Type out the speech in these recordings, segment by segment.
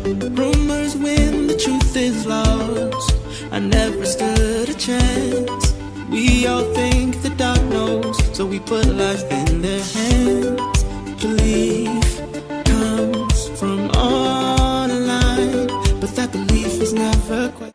Rumors when the truth is lost. I never stood a chance. We all think the dark knows, so we put life in their hands. Belief comes from on a line, but that belief is never quite.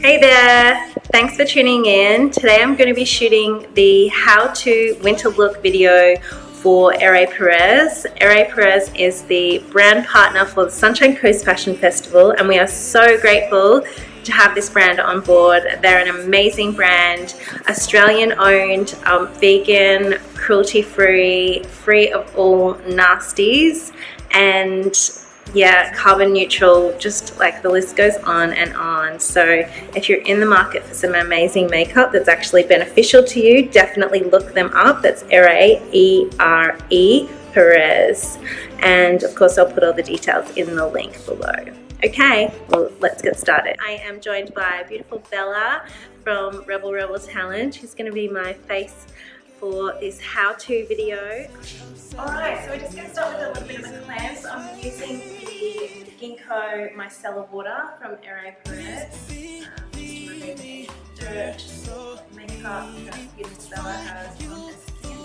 Hey there, thanks for tuning in. Today I'm going to be shooting the how to winter look video for Perez. Perez is the brand partner for the Sunshine Coast Fashion Festival, and we are so grateful to have this brand on board. They're an amazing brand, Australian owned, vegan, cruelty free, free of all nasties, and yeah, carbon neutral, just like the list goes on and on. So if you're in the market for some amazing makeup that's actually beneficial to you, definitely look them up. That's E-R-E Perez. And of course, I'll put all the details in the link below. Okay, well, let's get started. I am joined by beautiful Bella from Rebel Talent, who's going to be my face for this how-to video. Alright, so we're just going to start with a little bit of a cleanse. I'm using the Ginkgo Micellar Water from Perez. Just to remove any dirt, makeup that beautiful Bella has on her skin.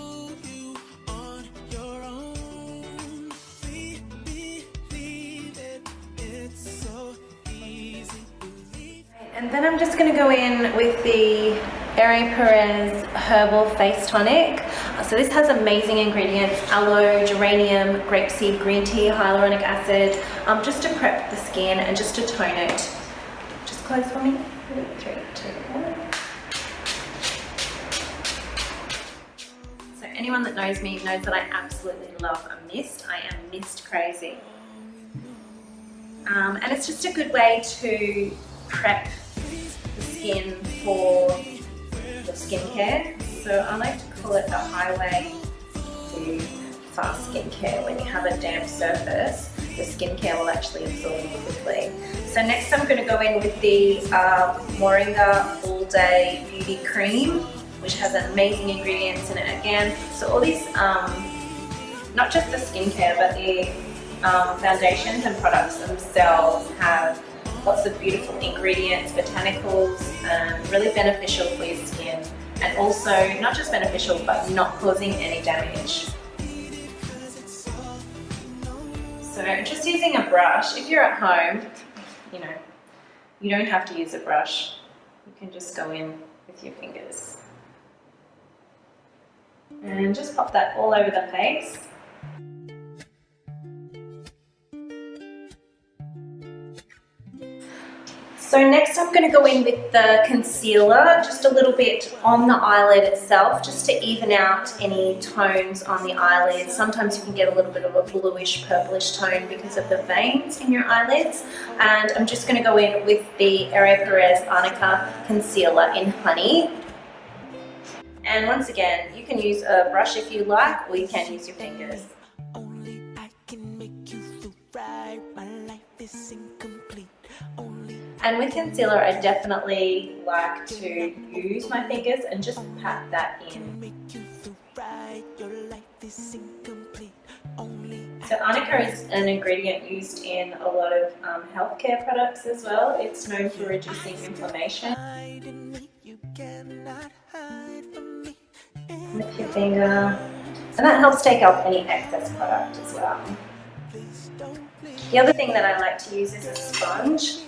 And then I'm just going to go in with the Perez Herbal Face Tonic. So this has amazing ingredients: aloe, geranium, grapeseed, green tea, hyaluronic acid, just to prep the skin and just to tone it. Just close for me. 3, 2, 1. So anyone that knows me knows that I absolutely love a mist. I am mist crazy. And it's just a good way to prep the skin for your skincare. So I like to call it the highway to fast skincare. When you have a damp surface, the skincare will actually absorb more quickly. So next I'm going to go in with the Moringa All Day Beauty Cream, which has amazing ingredients in it again. So all these, not just the skincare, but the foundations and products themselves have lots of beautiful ingredients, botanicals, really beneficial for your skin, and also not just beneficial but not causing any damage. So just using a brush, if you're at home, you don't have to use a brush. You can just go in with your fingers and just pop that all over the face. So next I'm going to go in with the concealer, just a little bit on the eyelid itself, just to even out any tones on the eyelids. Sometimes you can get a little bit of a bluish, purplish tone because of the veins in your eyelids. And I'm just going to go in with the Perez Arnica Concealer in Honey. And once again, you can use a brush if you like, or you can use your fingers. Only I can make you feel right. My life is incomplete. And with concealer, I definitely like to use my fingers and just pat that in. So arnica is an ingredient used in a lot of healthcare products as well. It's known for reducing inflammation. With your finger. And that helps take off any excess product as well. The other thing that I like to use is a sponge.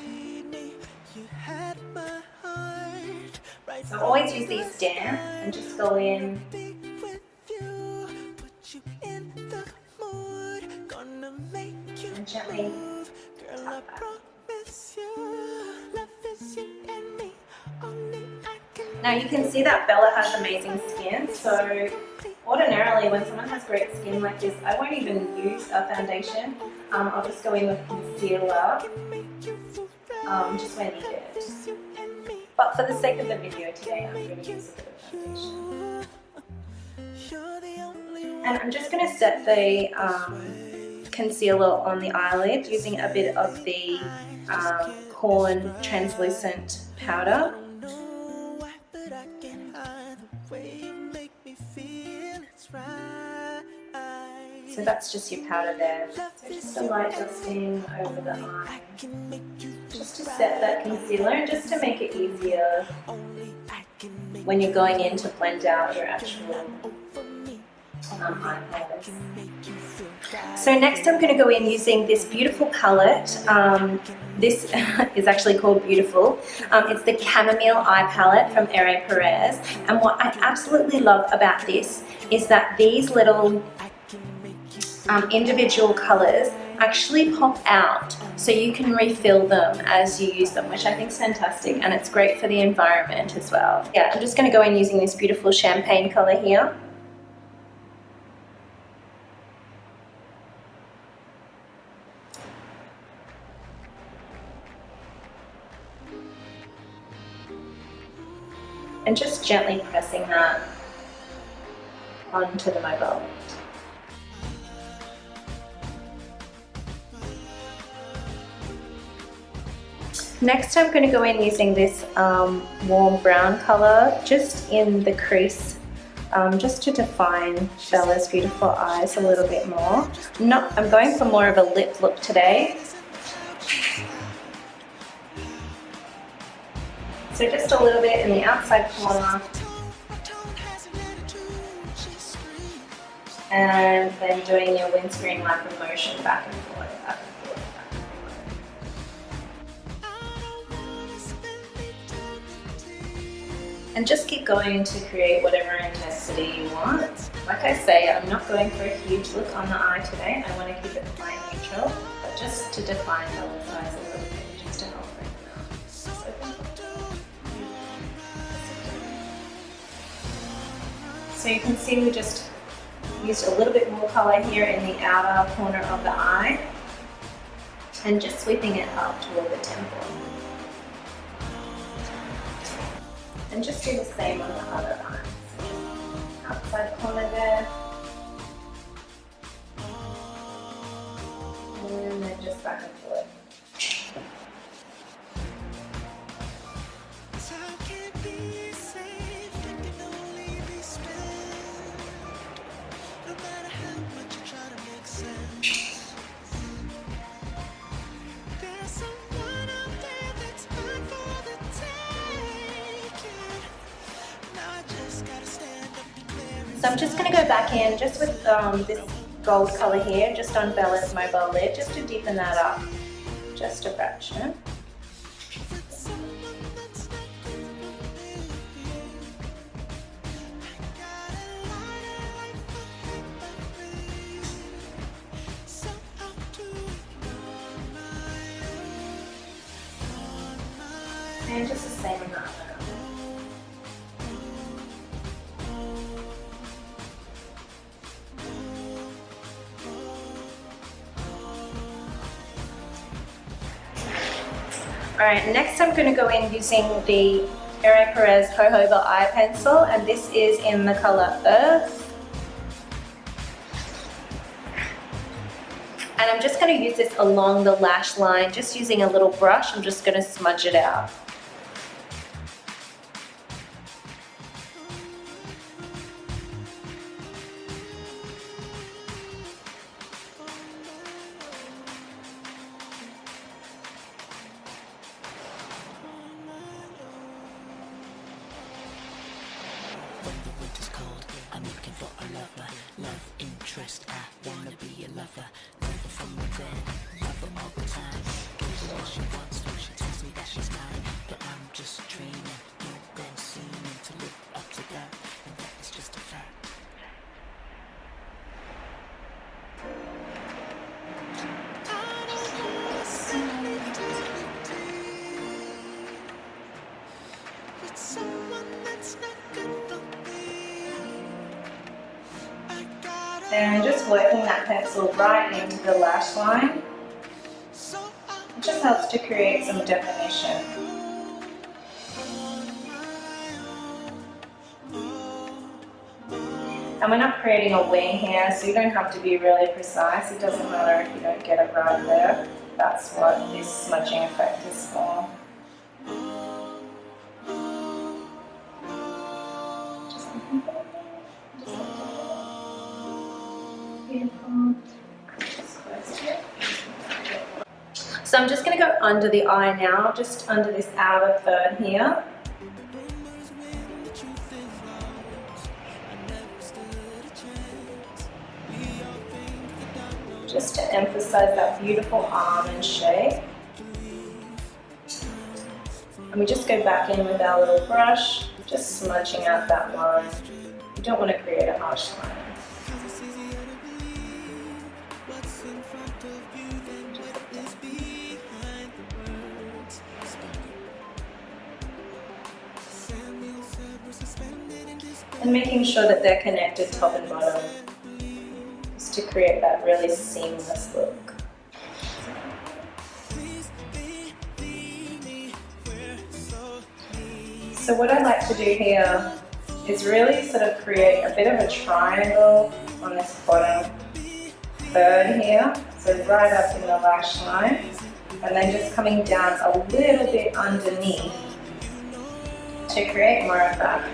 So I always use these damp and just go in and gently tap that. Now you can see that Bella has amazing skin, so ordinarily when someone has great skin like this, I won't even use a foundation. I'll just go in with concealer just when needed. But for the sake of the video today, I'm going to use a bit of foundation. And I'm just going to set the concealer on the eyelid using a bit of the Corn Translucent Powder. So that's just your powder there. So just a light dusting over the eye, just to set that concealer and just to make it easier when you're going in to blend out your actual eye palette. So next I'm going to go in using this beautiful palette. This is actually called Beautiful. It's the Chamomile Eye Palette from Ere Perez. And what I absolutely love about this is that these little individual colors actually pop out, so you can refill them as you use them, which I think is fantastic, and it's great for the environment as well. Yeah, I'm just going to go in using this beautiful champagne color here. And just gently pressing that onto the mobile. Next I'm going to go in using this warm brown color just in the crease, just to define Bella's beautiful eyes a little bit more. I'm going for more of a lip look today. So just a little bit in the outside corner. And then doing your windscreen wiper motion back and forth, back and forth, back and forth. And just keep going to create whatever intensity you want. Like I say, I'm not going for a huge look on the eye today. I want to keep it quite neutral, but just to define Bella's eyes a little bit, just to help bring them out. So you can see we just used a little bit more color here in the outer corner of the eye and just sweeping it up toward the temple. And just do the same on the other eye. Outside corner there. And then just back and forth. So I'm just going to go back in just with this gold color here, just on Bella's mobile lid, just to deepen that up just a fraction. And just the same on the other. Alright, next I'm going to go in using the Ere Perez Jojoba Eye Pencil, and this is in the color Earth. And I'm just going to use this along the lash line, just using a little brush. I'm just going to smudge it out. I'm looking for a lover, love interest. I wanna be a lover, never from within, lover all the time. Gives her what she wants when she tells me that she's mine. But I'm just dreaming, no girl seeming to look up to that, and that is just a fact. And just working that pencil right into the lash line. It just helps to create some definition. And we're not creating a wing here, so you don't have to be really precise. It doesn't matter if you don't get it right there. That's what this smudging effect is for. Beautiful. So I'm just going to go under the eye now, just under this outer third here. Just to emphasize that beautiful almond shape. And we just go back in with our little brush, just smudging out that line. You don't want to create a harsh line. And making sure that they're connected top and bottom, just to create that really seamless look. So what I like to do here is really sort of create a bit of a triangle on this bottom third here, so right up in the lash line, and then just coming down a little bit underneath to create more of that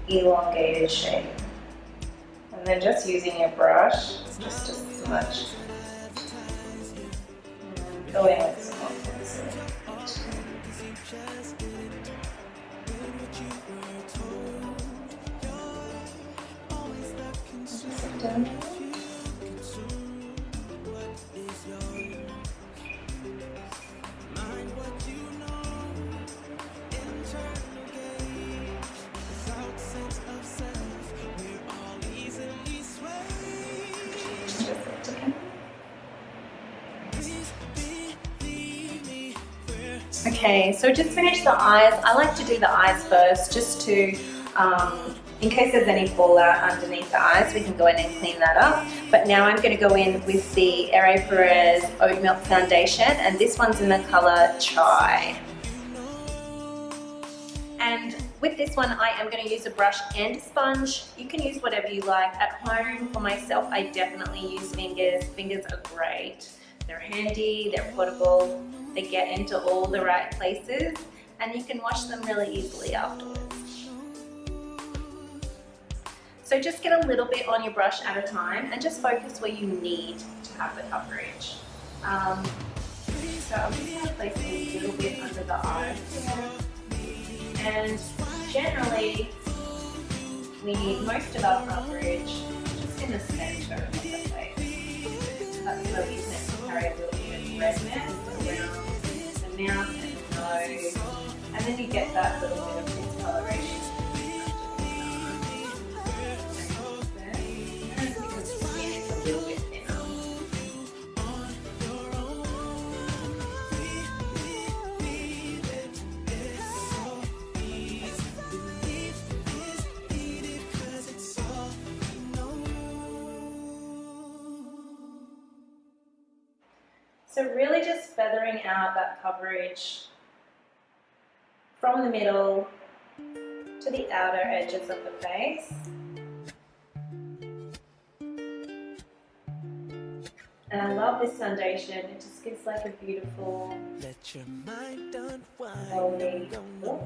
elongated shape. And then just using your brush, just to smudge. And go in with some more pencil. Just down. Okay, so just finished the eyes. I like to do the eyes first, just to, in case there's any fallout underneath the eyes, we can go in and clean that up. But now I'm going to go in with the Ere Perez Oat Milk Foundation, and this one's in the color Chai. And with this one, I am going to use a brush and a sponge. You can use whatever you like. At home, for myself, I definitely use fingers. Fingers are great. They're handy, they're portable, they get into all the right places, and you can wash them really easily afterwards. So just get a little bit on your brush at a time and just focus where you need to have the coverage. So I'm just going to place a little bit under the eyes here. And generally, we need most of our coverage just in the center of the face. That's where we tend to carry a little bit of redness around the mouth and the nose, and then you get that little bit of discoloration. And it's because the skin is a little bit thinner. So really just feathering out that coverage from the middle to the outer edges of the face. And I love this foundation, it just gives like a beautiful velvety look.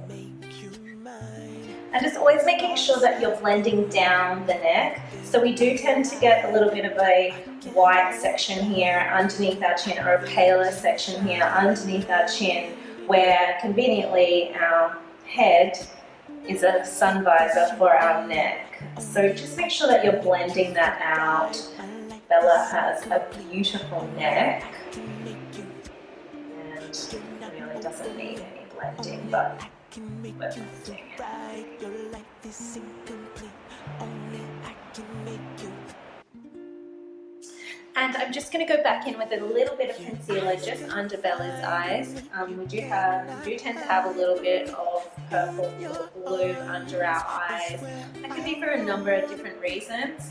And just always making sure that you're blending down the neck. So we do tend to get a little bit of a white section here underneath our chin, or a paler section here underneath our chin, where conveniently our head is a sun visor for our neck. So just make sure that you're blending that out. Bella has a beautiful neck and really doesn't need any blending, but we're blending it. And I'm just going to go back in with a little bit of concealer just under Bella's eyes. We do tend to have a little bit of purple or blue under our eyes. That can be for a number of different reasons.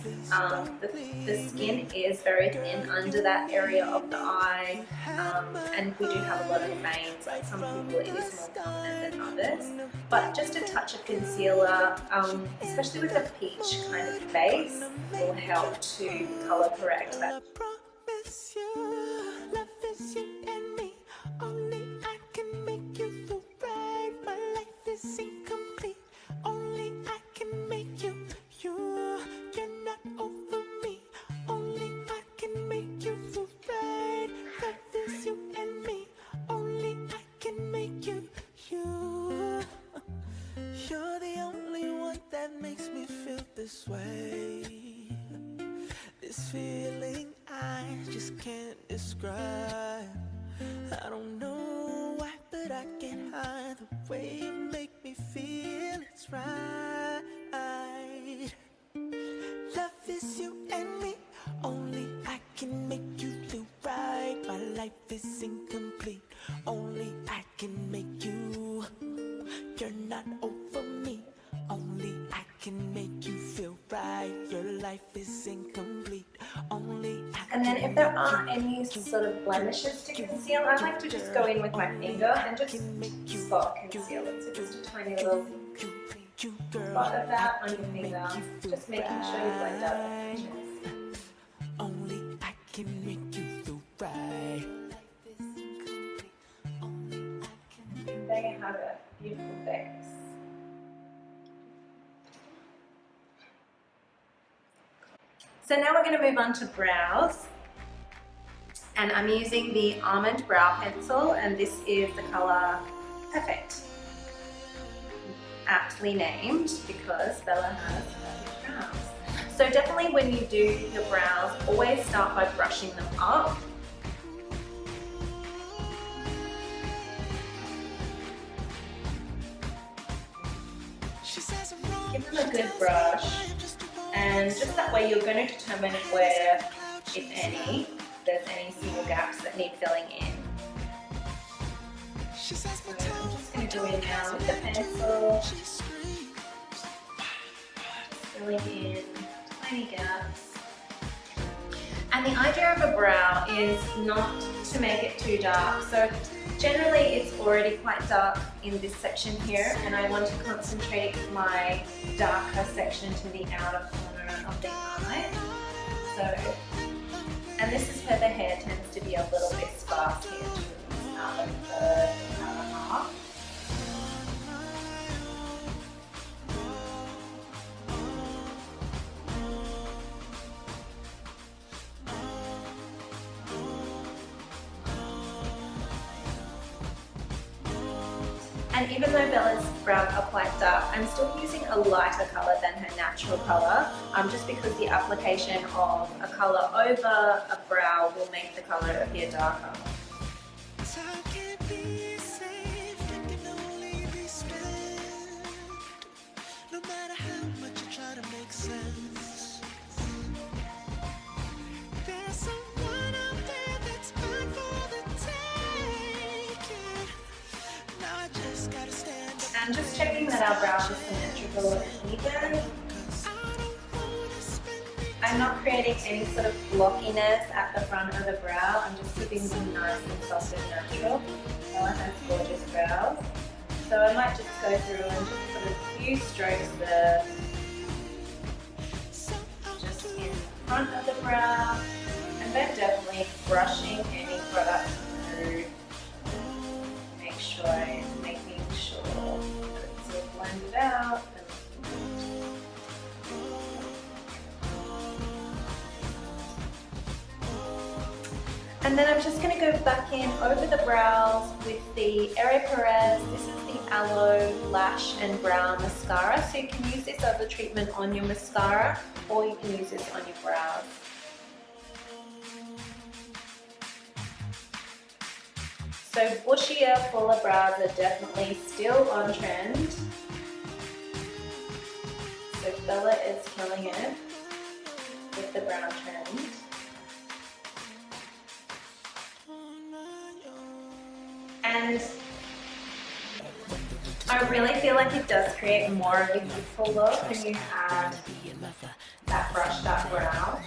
The skin is very thin under that area of the eye, and we do have a lot of veins. Like some people, it is more prominent than others. But just a touch of concealer, especially with a peach kind of base, will help to color correct that. You and me. this way. This feeling I just can't describe. I don't know why, but I get high. The way you make me feel, it's right. Love is you and me, only I can make you feel right. My life is incomplete, only I can make you. You're not over me, only I can make you feel right. Your life is incomplete, only I And then if there aren't any sort of blemishes to conceal, I like to just go in with my finger and just spot conceal it. So just a tiny little spot of that on your finger, just making sure you blend out the edges. Only I can make you feel right. And there you have it, beautiful face. So now we're going to move on to brows, and I'm using the Almond Brow Pencil, and this is the colour Perfect. Aptly named because Bella has perfect brows. So definitely when you do your brows, always start by brushing them up. Give them a good brush, and just that way you're going to determine where, if any, there's any single gaps that need filling in. So I'm just going to go in now with the pencil, filling in tiny gaps. And the idea of a brow is not to make it too dark. So generally it's already quite dark in this section here, and I want to concentrate my darker section to the outer corner of the eye. So, and this is where the hair tends to be a little bit sparse here too, out of the outer half. And even though Bella's brows are quite dark, I'm still using a lighter colour than her natural colour, just because the application of a colour over a brow will make the colour appear darker. And just checking that our brows are symmetrical and even. I'm not creating any sort of blockiness at the front of the brow. I'm just keeping them nice and soft and natural. Bella has gorgeous brows. So I might just go through and just put a few strokes there. Just in the front of the brow. And then definitely brushing any product through. Make sure I'm making sure that it's all blended out. And then I'm just going to go back in over the brows with the Ere Perez. This is the Aloe Lash and Brow Mascara. So you can use this over treatment on your mascara, or you can use this on your brows. So bushier, fuller brows are definitely still on trend. So Bella is killing it with the brow trend. And I really feel like it does create more of a youthful look when you add that brushed up brow.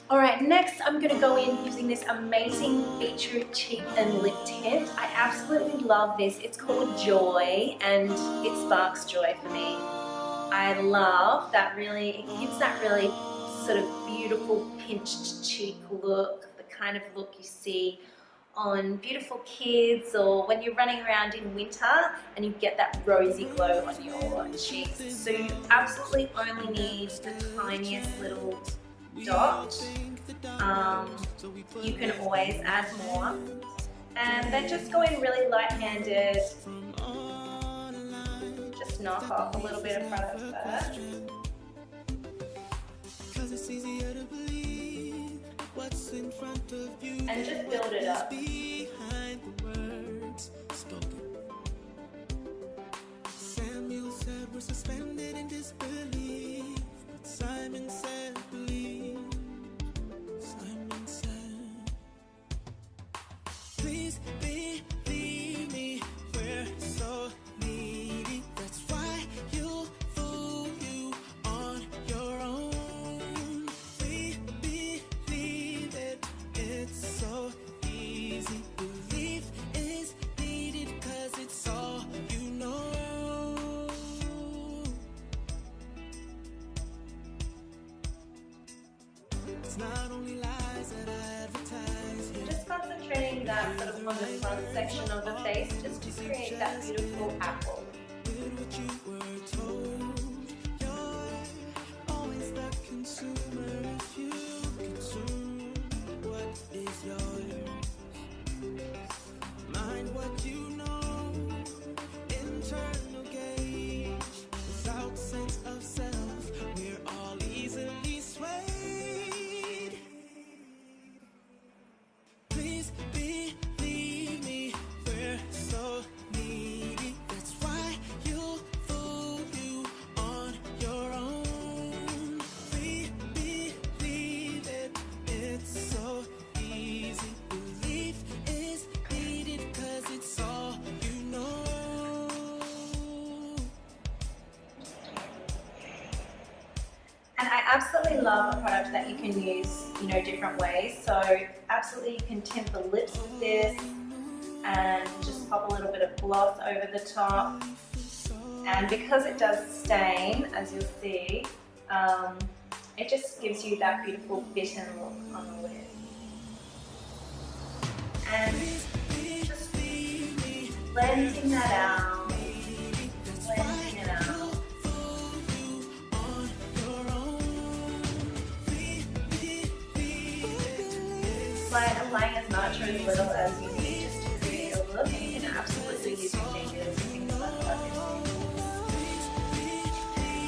Alright, next I'm going to go in using this amazing Beetroot Cheek and Lip Tint. I absolutely love this. It's called Joy and it sparks joy for me. I love that really, it gives that really sort of beautiful pinched cheek look, the kind of look you see on beautiful kids or when you're running around in winter and you get that rosy glow on your cheeks. So you absolutely only need the tiniest little dot. You can always add more. And then just go in really light-handed. Just knock off a little bit of product first. And just build it up. Samuel said we're suspended in disbelief, but Simon said believe. Simon said, please believe me, we're so needy. That's why you fool you on your own. We believe it, it's so easy. Belief is needed cause it's all you know. It's not only lies that I advertise. Just concentrating that sort of on the front section of the face just to create that beautiful apple. Did what you were told. You're always the consumer. If you consume what is yours, mind what you know. Internal gauge, without sense of self, we're all easily swayed. Please believe me, we're so needy. That's why you fool you on your own. We believe it, it's so easy. Belief is needed cause it's all you know. And I absolutely love a product that you can use, you know, different ways. So absolutely you can tint the lips with this and just pop a little bit of gloss over the top. And because it does stain, as you'll see, it just gives you that beautiful bitten look on the lid. And just blending that out, blending it out. By applying as much or as little as you need just to create a look, and you can absolutely use your fingers and things like that.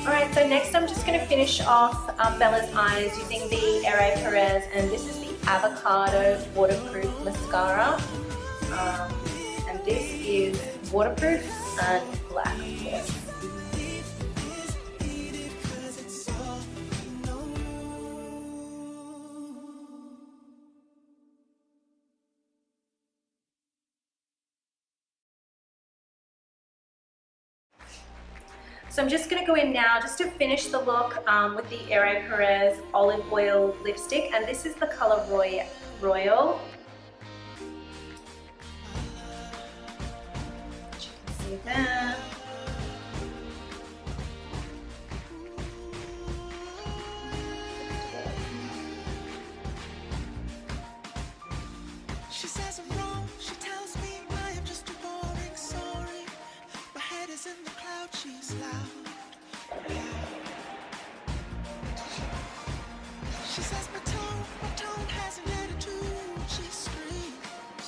Alright, so next I'm just going to finish off Bella's eyes using the Aire Perez, and this is the Avocado Waterproof Mascara. And this is waterproof and black, of course. So I'm just going to go in now just to finish the look with the Aire Perez Olive Oil Lipstick, and this is the color Royal. As you can see there. She says I'm wrong, she tells me I am just a boring sorry. My head is in the cloud, she's loud. She says my tone has an attitude, she screams.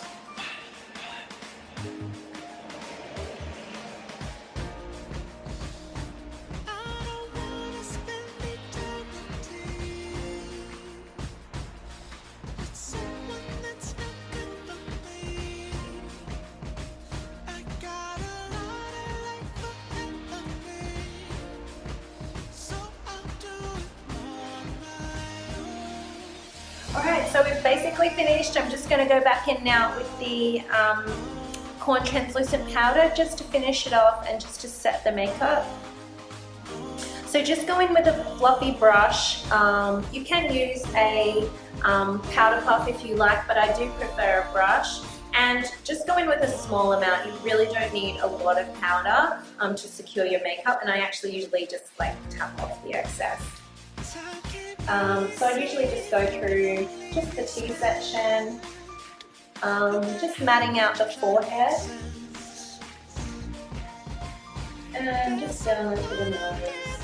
I don't wanna spend eternity with someone that's not good for me. I got a lot of life ahead of me, so I'll do it on my own. Alright, so we've basically finished. I'm just going to go back in now with the Corn Translucent Powder just to finish it off and just to set the makeup. So just go in with a fluffy brush. You can use a powder puff if you like, but I do prefer a brush. And just go in with a small amount. You really don't need a lot of powder to secure your makeup, and I actually usually just like tap off the excess. So I usually just go through just the T section, just matting out the forehead, and just down into the nose.